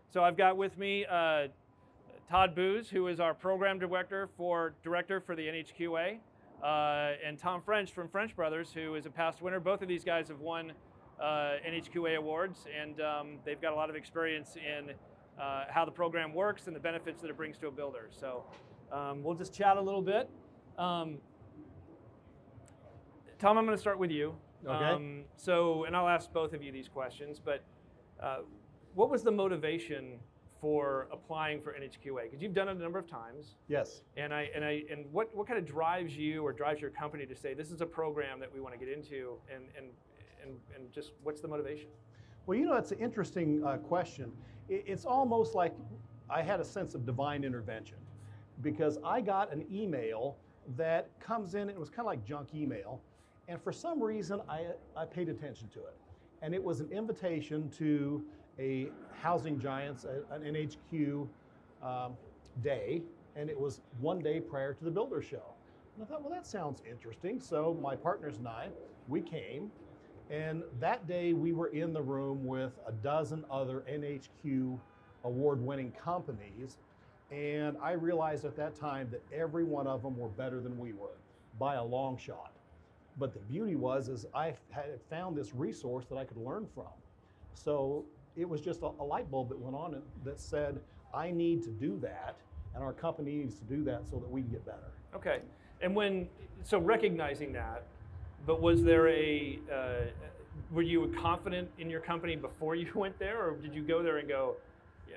So I've got with me Todd Booze, who is our program director for the NHQA, and Tom French from French Brothers, who is a past winner. Both of these guys have won NHQA awards, and they've got a lot of experience in how the program works and the benefits that it brings to a builder. So we'll just chat a little bit. Tom, I'm going to start with you. Okay. And I'll ask both of you these questions, but what was the motivation for applying for NHQA? Because you've done it a number of times. Yes. And what kind of drives you or drives your company to say this is a program that we want to get into, and just what's the motivation? Well, you know, it's an interesting question. It's almost like I had a sense of divine intervention, because I got an email that comes in. It was kind of like junk email, and for some reason I paid attention to it, and it was an invitation to a housing giants, an NHQ day, and it was one day prior to the builder show. And I thought, well, that sounds interesting. So my partners and I, we came, and that day we were in the room with a dozen other NHQ award-winning companies, and I realized at that time that every one of them were better than we were by a long shot. But the beauty is I had found this resource that I could learn from. So it was just a light bulb that went on that said, I need to do that, and our company needs to do that so that we can get better. Okay, and so recognizing that, but was there were you confident in your company before you went there, or did you go there and go,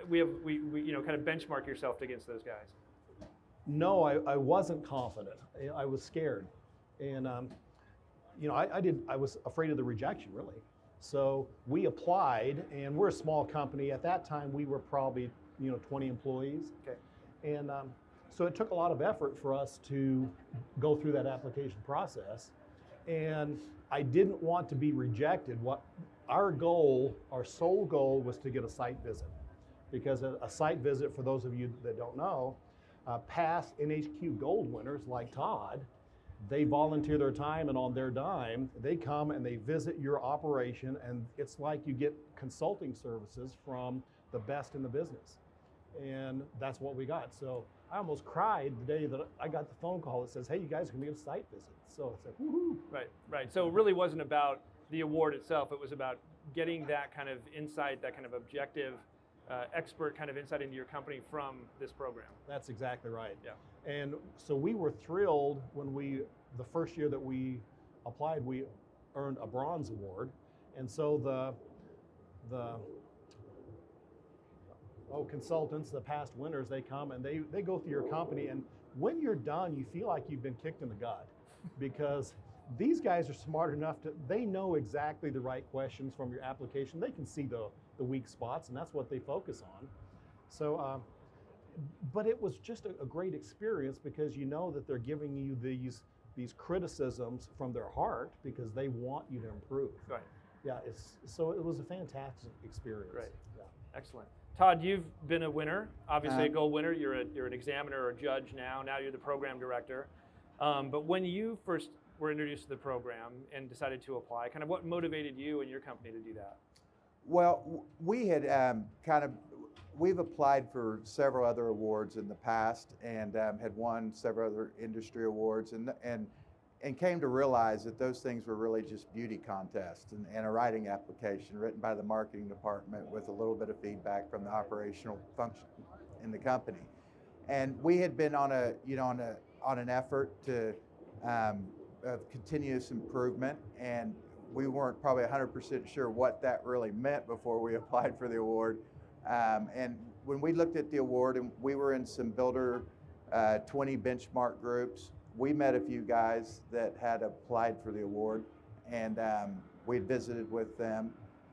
we kind of benchmark yourself against those guys? No, I wasn't confident. I was scared, and I was afraid of the rejection, really. So we applied, and we're a small company. At that time, we were probably 20 employees. Okay. And so it took a lot of effort for us to go through that application process. And I didn't want to be rejected. Our sole goal was to get a site visit, because a site visit, for those of you that don't know, past NHQ Gold winners like Todd, they volunteer their time, and on their dime, they come and they visit your operation, and it's like you get consulting services from the best in the business. And that's what we got. So I almost cried the day that I got the phone call that says, hey, you guys can get a site visit. So it's like, woohoo. Right. So it really wasn't about the award itself. It was about getting that kind of insight, that kind of objective, expert kind of insight into your company from this program. That's exactly right. Yeah. And so we were thrilled when the first year that we applied, we earned a bronze award. And so the consultants, the past winners, they come and they go through your company, and when you're done, you feel like you've been kicked in the gut, because these guys are smart enough they know exactly the right questions from your application. They can see the weak spots, and that's what they focus on. So, but it was just a great experience, because you know that they're giving you these criticisms from their heart, because they want you to improve. Right. Yeah, so it was a fantastic experience. Right. Yeah. Excellent. Todd, you've been a winner, obviously a gold winner. You're an examiner or a judge now. Now you're the program director. But when you first were introduced to the program and decided to apply, kind of what motivated you and your company to do that? Well, we had we've applied for several other awards in the past, and had won several other industry awards, and came to realize that those things were really just beauty contests and a writing application written by the marketing department with a little bit of feedback from the operational function in the company. And we had been on an effort to of continuous improvement, and we weren't probably 100% sure what that really meant before we applied for the award. And when we looked at the award, and we were in some builder 20 benchmark groups, we met a few guys that had applied for the award, and we visited with them.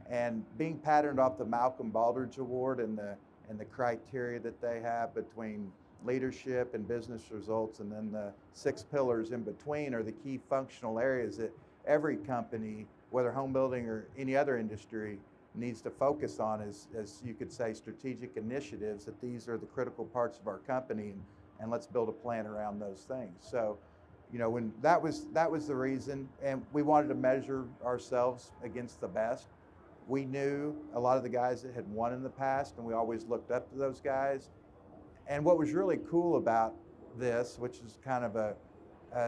And being patterned off the Malcolm Baldrige Award and the criteria that they have between leadership and business results, and then the 6 pillars in between are the key functional areas that every company, whether home building or any other industry, needs to focus on as you could say, strategic initiatives, that these are the critical parts of our company, and let's build a plan around those things. So, when that was the reason, and we wanted to measure ourselves against the best. we knew a lot of the guys that had won in the past, and we always looked up to those guys. And what was really cool about this, which is kind of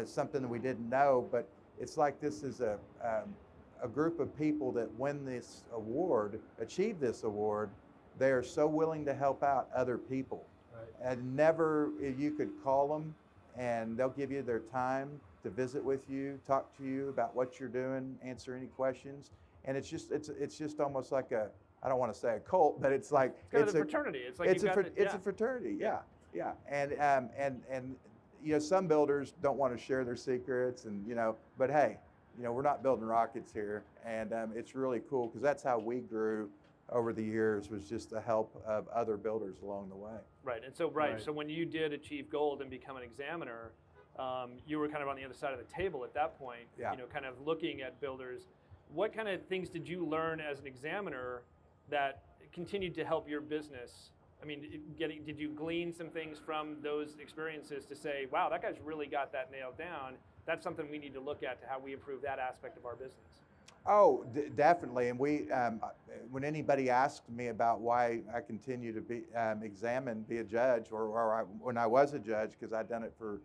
something that we didn't know, but it's like this is a group of people that win this award, achieve this award, they are so willing to help out other people. Right. And never, you could call them and they'll give you their time to visit with you, talk to you about what you're doing, answer any questions. And it's just almost like I don't want to say a cult, but it's like it's a fraternity. It's like it's a fraternity. Yeah. And you know, some builders don't want to share their secrets, and you know, but hey, you know, we're not building rockets here, and it's really cool because that's how we grew over the years, was just the help of other builders along the way. Right, and so so when you did achieve gold and become an examiner, you were kind of on the other side of the table at that point. Yeah. You know, kind of looking at builders. What kind of things did you learn as an examiner that continued to help your business? I mean, did you glean some things from those experiences to say, wow, that guy's really got that nailed down? That's something we need to look at to how we improve that aspect of our business. Oh, definitely. And we, when anybody asked me about why I continue to be be a judge, when I was a judge, because I'd done it for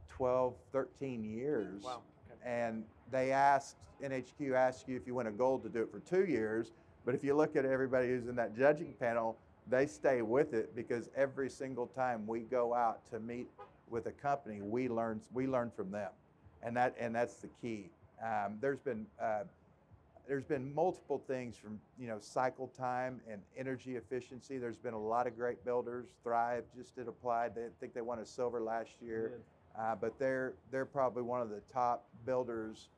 12, 13 years. Wow. Okay. And they asked, NHQ asked you if you win a gold to do it for 2 years. But if you look at everybody who's in that judging panel, they stay with it because every single time we go out to meet with a company, we learn from them, and that's the key. There's been multiple things from, you know, cycle time and energy efficiency. There's been a lot of great builders. Thrive just did Applied. They think they won a silver last year, but they're probably one of the top builders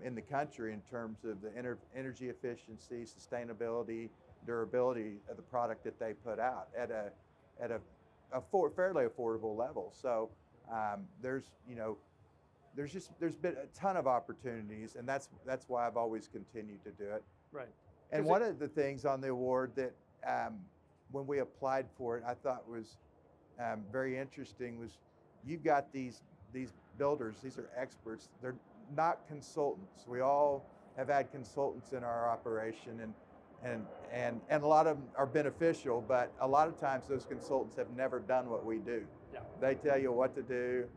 in the country in terms of the energy efficiency, sustainability, durability of the product that they put out at a fairly affordable level. So there's been a ton of opportunities, and that's why I've always continued to do it. Right. And one of the things on the award that when we applied for it, I thought was very interesting was you've got these builders. These are experts. They're not consultants. We all have had consultants in our operation, and a lot of them are beneficial, but a lot of times those consultants have never done what we do. Yeah. They tell you what to do,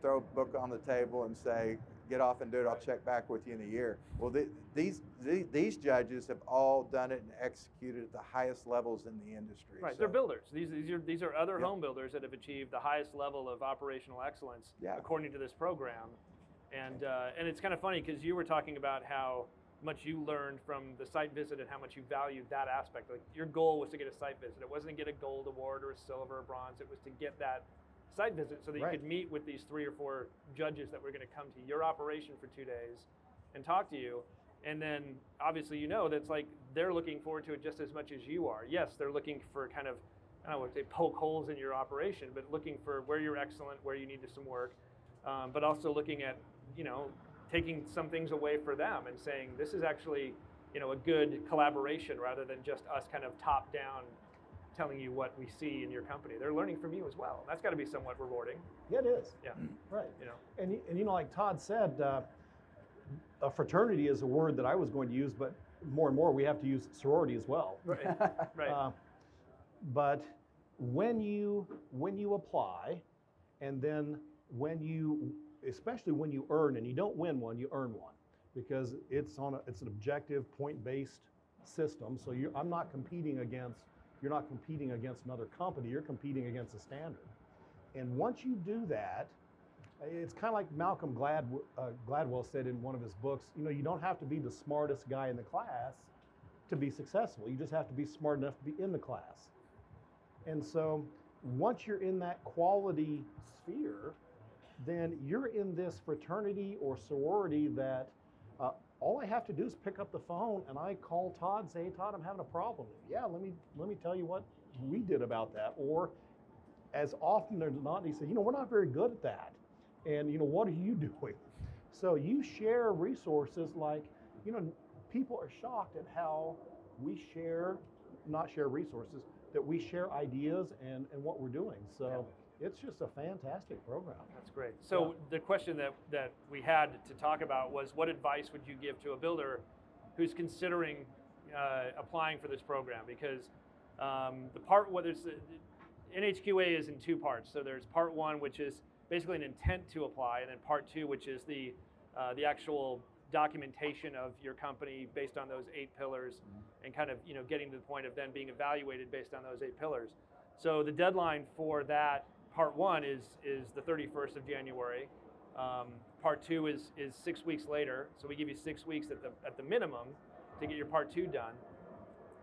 throw a book on the table and say, get off and do it, I'll check back with you in a year. Well, these judges have all done it and executed at the highest levels in the industry. Right, so, they're builders. These are other Yep. home builders that have achieved the highest level of operational excellence according to this program. And it's kind of funny because you were talking about how much you learned from the site visit and how much you valued that aspect. Like your goal was to get a site visit. It wasn't to get a gold award or a silver or bronze. It was to get that site visit so that you could meet with these 3 or 4 judges that were going to come to your operation for 2 days and talk to you. And then obviously, you know, that's like they're looking forward to it just as much as you are. Yes, they're looking for kind of, I don't want to say poke holes in your operation, but looking for where you're excellent, where you need some work, but also looking at, you know, taking some things away for them and saying this is actually, you know, a good collaboration rather than just us kind of top down telling you what we see in your company. They're learning from you as well. That's got to be somewhat rewarding. Yeah, it is. Yeah. Right. You know. And you know, like Todd said, a fraternity is a word that I was going to use, but more and more we have to use sorority as well. Right. Right. But when you apply, and then especially when you earn, and you don't win one, you earn one, because it's an objective point-based system. So you're not competing against another company. You're competing against a standard. And once you do that, it's kind of like Malcolm Gladwell said in one of his books. You know, you don't have to be the smartest guy in the class to be successful. You just have to be smart enough to be in the class. And so once you're in that quality sphere, then you're in this fraternity or sorority that all I have to do is pick up the phone and I call Todd and say, hey, Todd, I'm having a problem. Yeah, let me tell you what we did about that. Or as often as not, he said, you know, we're not very good at that. And, you know, what are you doing? So you share resources like, you know, people are shocked at how we not share resources, that we share ideas and what we're doing. So it's just a fantastic program. That's great. So the question that we had to talk about was, what advice would you give to a builder who's considering applying for this program, because the part where there's NHQA is in two parts. So there's part one, which is basically an intent to apply, and then part two, which is the actual documentation of your company based on those 8 pillars, and kind of getting to the point of then being evaluated based on those 8 pillars. So the deadline for that part one is the 31st of January. Part two is 6 weeks later. So we give you 6 weeks at the minimum to get your part two done.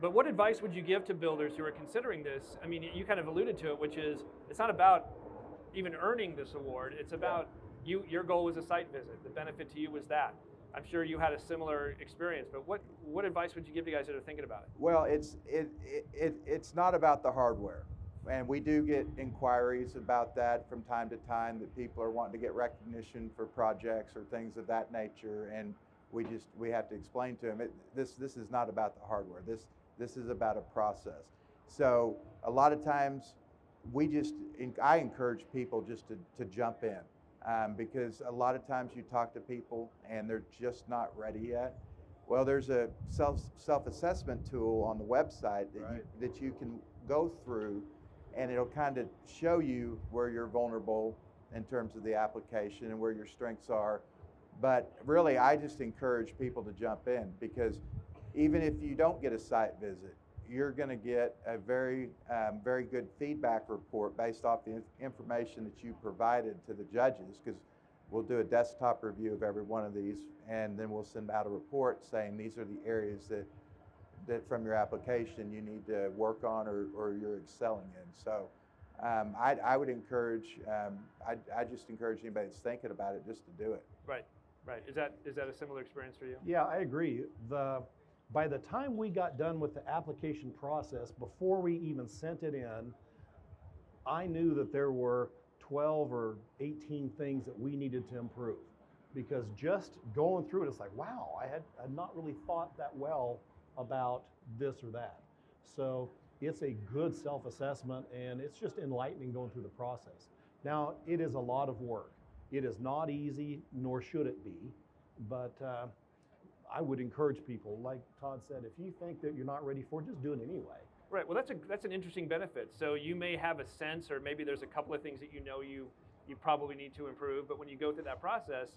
But what advice would you give to builders who are considering this? I mean, you kind of alluded to it, which is it's not about even earning this award. It's about your goal was a site visit. The benefit to you was that. I'm sure you had a similar experience, but what advice would you give to guys that are thinking about it? Well, it's not about the hardware. And we do get inquiries about that from time to time, that people are wanting to get recognition for projects or things of that nature, and we have to explain to them this is not about the hardware. This is about a process. So a lot of times I encourage people just to jump in, because a lot of times you talk to people and they're just not ready yet. Well, there's a self-assessment tool on the website that you can go through, and it'll kind of show you where you're vulnerable in terms of the application and where your strengths are. But really, I just encourage people to jump in, because even if you don't get a site visit, you're going to get a very good feedback report based off the information that you provided to the judges, because we'll do a desktop review of every one of these, and then we'll send out a report saying these are the areas that from your application you need to work on or you're excelling in. So I would encourage, I just encourage anybody that's thinking about it just to do it. Right. Is that a similar experience for you? Yeah, I agree. By the time we got done with the application process, before we even sent it in, I knew that there were 12 or 18 things that we needed to improve. Because just going through it, it's like, wow, I had not really thought that well about this or that. So it's a good self-assessment, and it's just enlightening going through the process. Now, it is a lot of work. It is not easy, nor should it be, but I would encourage people, like Todd said, if you think that you're not ready for it, just do it anyway. Right. Well, that's an interesting benefit. So you may have a sense, or maybe there's a couple of things that you probably need to improve, but when you go through that process,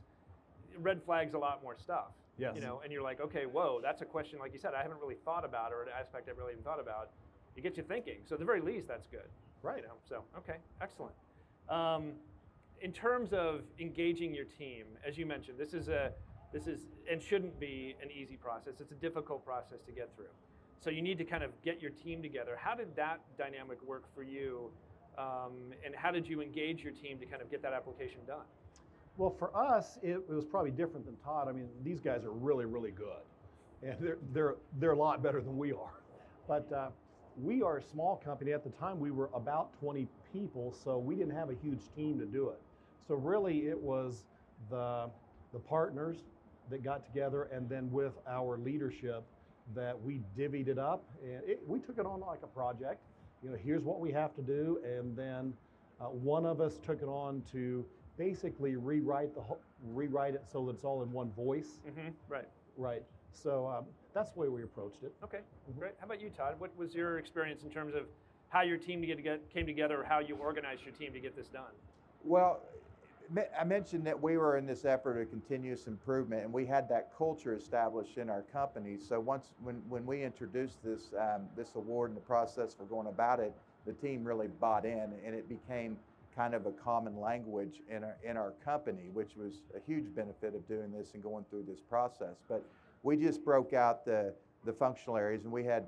red flags a lot more stuff. Yes. And you're like, okay, whoa, that's a question, like you said, I haven't really thought about, or an aspect I've really even thought about. It gets you thinking. So at the very least, that's good. Right. So okay, excellent. In terms of engaging your team, as you mentioned, this is and shouldn't be an easy process. It's a difficult process to get through. So you need to kind of get your team together. How did that dynamic work for you? And how did you engage your team to kind of get that application done? Well, for us, it was probably different than Todd. I mean, these guys are really, really good, and they're a lot better than we are. But we are a small company. At the time, we were about 20 people, so we didn't have a huge team to do it. So really, it was the partners that got together, and then with our leadership, that we divvied it up, and we took it on like a project. Here's what we have to do, and then one of us took it on to basically rewrite it so that it's all in one voice. Mm-hmm. Right. Right. So that's the way we approached it. Okay, great. How about you, Todd? What was your experience in terms of how your team came together, or how you organized your team to get this done? Well, I mentioned that we were in this effort of continuous improvement, and we had that culture established in our company. So when we introduced this award and the process for going about it, the team really bought in, and it became kind of a common language in our company, which was a huge benefit of doing this and going through this process. But we just broke out the functional areas, and we had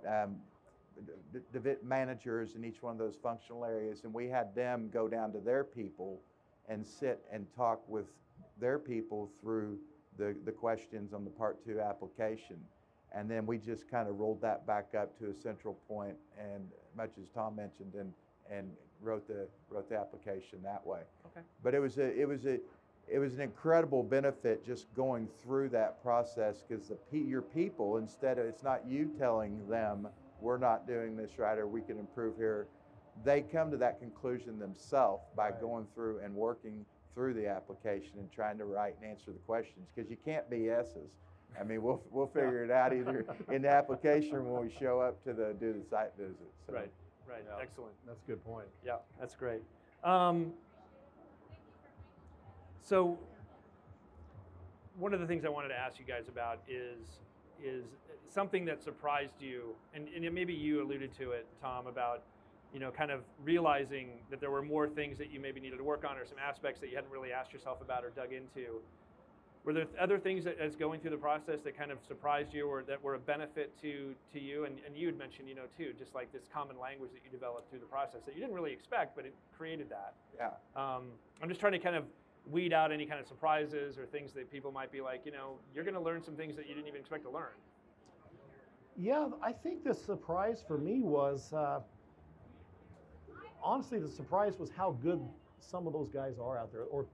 the managers in each one of those functional areas, and we had them go down to their people and sit and talk with their people through the questions on the Part 2 application. And then we just kind of rolled that back up to a central point, and much as Tom mentioned, and wrote the application that way. Okay. But it was an incredible benefit just going through that process, because your people, it's not you telling them we're not doing this right or we can improve here. They come to that conclusion themselves by going through and working through the application and trying to write and answer the questions, because you can't BS's. I mean, we'll figure it out either in the application or when we show up to do the site visit. So. Right. Yeah. Excellent. That's a good point. Yeah, that's great. So one of the things I wanted to ask you guys about is something that surprised you, and maybe you alluded to it, Tom, about kind of realizing that there were more things that you maybe needed to work on, or some aspects that you hadn't really asked yourself about or dug into. Were there other things that, as going through the process, that kind of surprised you, or that were a benefit to you? And you had mentioned, too, just like this common language that you developed through the process that you didn't really expect, but it created that. Yeah. I'm just trying to kind of weed out any kind of surprises or things that people might be like, you're going to learn some things that you didn't even expect to learn. Yeah, I think the surprise for me was, honestly, the surprise was how good some of those guys are out there, or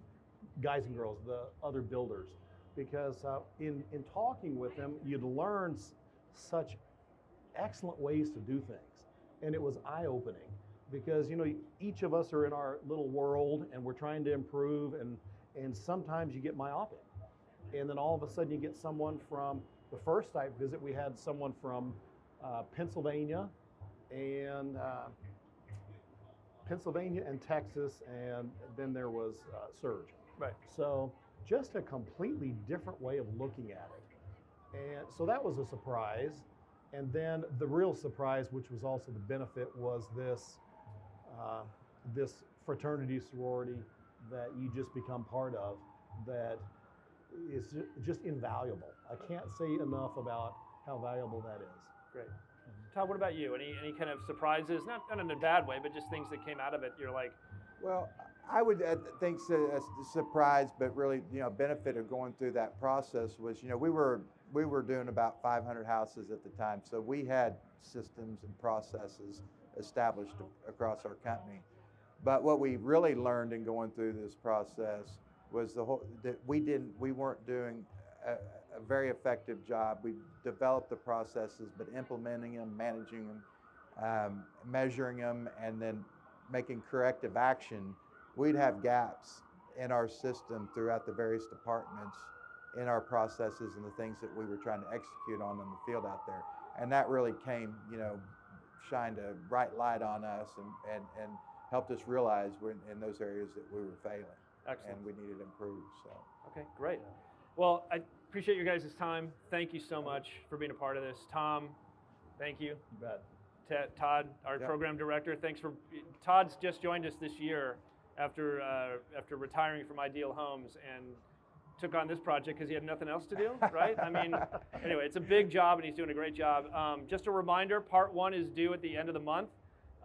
guys and girls, the other builders, because in talking with them, you'd learn such excellent ways to do things, and it was eye-opening, because each of us are in our little world and we're trying to improve, and sometimes you get myopic, and then all of a sudden you get someone from the first site visit. We had someone from Pennsylvania and Texas, and then there was Surge. Right. So just a completely different way of looking at it. And so that was a surprise. And then the real surprise, which was also the benefit, was this fraternity, sorority that you just become part of, that is just invaluable. I can't say enough about how valuable that is. Great. Todd, what about you? Any kind of surprises, not in a bad way, but just things that came out of it, you're like? Well, I would think a surprise, but really, benefit of going through that process was, we were doing about 500 houses at the time, so we had systems and processes established across our company. But what we really learned in going through this process was that we weren't doing a very effective job. We developed the processes, but implementing them, managing them, measuring them, and then making corrective action, we'd have gaps in our system throughout the various departments in our processes and the things that we were trying to execute on in the field out there. And that really shined a bright light on us and helped us realize we're in those areas that we were failing. Excellent. And we needed to improve. So. Okay, great. Well, I appreciate your guys' time. Thank you so much for being a part of this. Tom, thank you. You bet. Todd, our program director, Todd's just joined us this year after retiring from Ideal Homes, and took on this project because he had nothing else to do, right? I mean, anyway, it's a big job and he's doing a great job. Just a reminder, part 1 is due at the end of the month,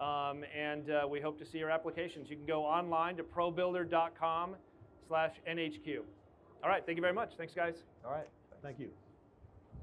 and we hope to see your applications. You can go online to probuilder.com/NHQ. All right, thank you very much. Thanks, guys. All right, thank you.